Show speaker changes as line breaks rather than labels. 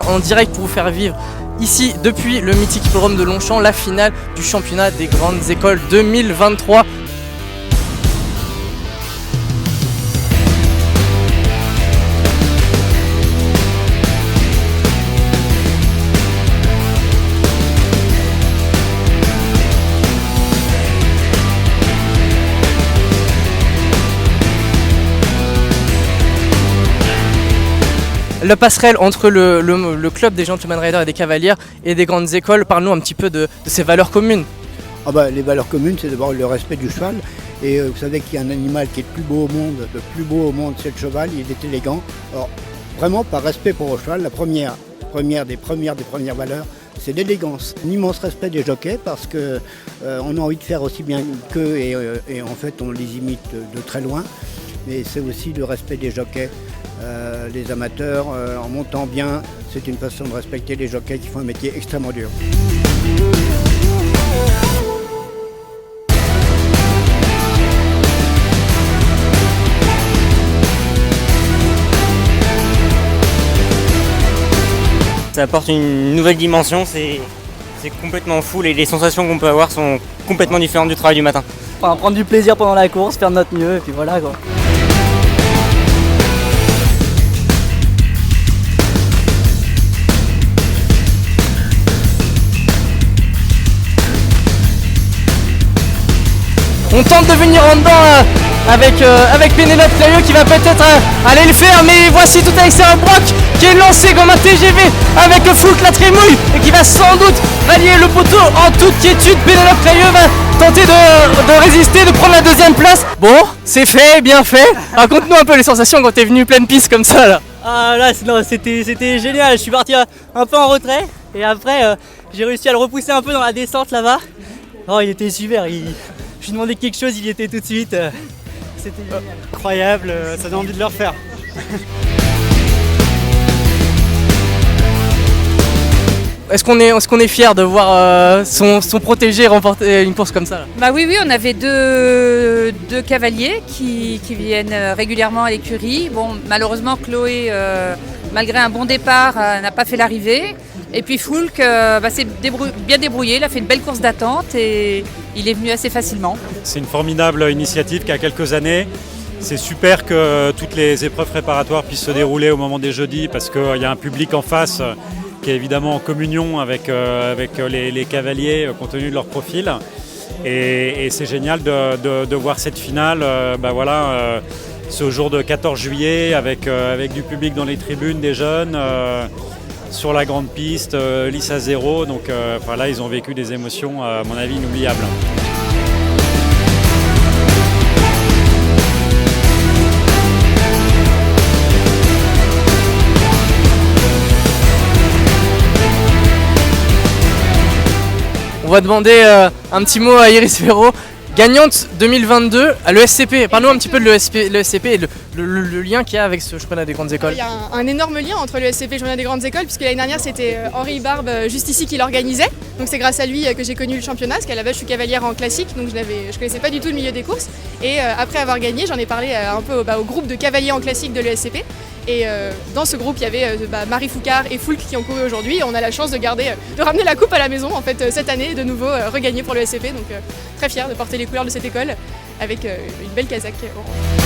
en direct pour vous faire vivre ici depuis le mythique hippodrome de Longchamp la finale du championnat des grandes écoles 2023. La passerelle entre le club des Gentleman Riders et des Cavalières et des grandes écoles, parle-nous un petit peu de ces valeurs communes.
Les valeurs communes, c'est d'abord le respect du cheval. Et vous savez qu'il y a un animal qui est le plus beau au monde, c'est le cheval, il est élégant. Alors vraiment par respect pour le cheval, la première des premières valeurs, c'est l'élégance. Un immense respect des jockeys parce qu'on a envie de faire aussi bien qu'eux et en fait on les imite de très loin. Mais c'est aussi le respect des jockeys. Les amateurs, en montant bien, c'est une façon de respecter les jockeys qui font un métier extrêmement dur.
Ça apporte une nouvelle dimension, c'est complètement fou et les sensations qu'on peut avoir sont complètement différentes du travail du matin.
Enfin, prendre du plaisir pendant la course, faire de notre mieux et puis voilà quoi.
On tente de venir en dedans avec Pénélope Clayeux qui va peut-être aller le faire, mais voici tout à l'extérieur Brock qui est lancé comme un TGV avec Foulk la trémouille et qui va sans doute rallier le poteau en toute quiétude. Pénélope Clayeux va tenter de résister, de prendre la deuxième place. Bon, c'est fait, bien fait. Raconte-nous un peu les sensations quand t'es venu pleine piste comme ça là.
Ah là, c'était génial, je suis parti un peu en retrait et après j'ai réussi à le repousser un peu dans la descente là-bas. Oh, il était super, je lui demandais quelque chose, il y était tout de suite. C'était génial.
Incroyable, ça donne envie de le refaire.
Est-ce qu'on est fier de voir son protégé remporter une course comme ça là?
Bah oui, on avait deux cavaliers qui viennent régulièrement à l'écurie. Bon, malheureusement, Chloé, malgré un bon départ, n'a pas fait l'arrivée. Et puis Foulk s'est bien débrouillé, il a fait une belle course d'attente et il est venu assez facilement.
C'est une formidable initiative qui a quelques années. C'est super que toutes les épreuves préparatoires puissent se dérouler au moment des jeudis parce qu'il y a un public en face qui est évidemment en communion avec les cavaliers compte tenu de leur profil. Et c'est génial de voir cette finale ce jour de 14 juillet avec du public dans les tribunes, des jeunes. Sur la grande piste, l'ISA 0, donc là ils ont vécu des émotions à mon avis inoubliables.
On va demander un petit mot à Iris Ferro, gagnante 2022 à l'ESCP. Parle-nous un petit peu de l'ESCP et le lien qu'il y a avec ce championnat des grandes écoles.
Il y a un énorme lien entre l'ESCP et le championnat des grandes écoles, puisque l'année dernière c'était Henri Barbe juste ici qui l'organisait. Donc c'est grâce à lui que j'ai connu le championnat, parce qu'à la base je suis cavalière en classique, donc je connaissais pas du tout le milieu des courses. Et après avoir gagné, j'en ai parlé un peu au groupe de cavaliers en classique de l'ESCP. Et dans ce groupe, il y avait Marie Foucard et Foulk qui ont couru aujourd'hui. On a la chance de ramener la coupe à la maison en fait cette année, de nouveau regagner pour le SCP. Donc très fière de porter les couleurs de cette école avec une belle casaque orange.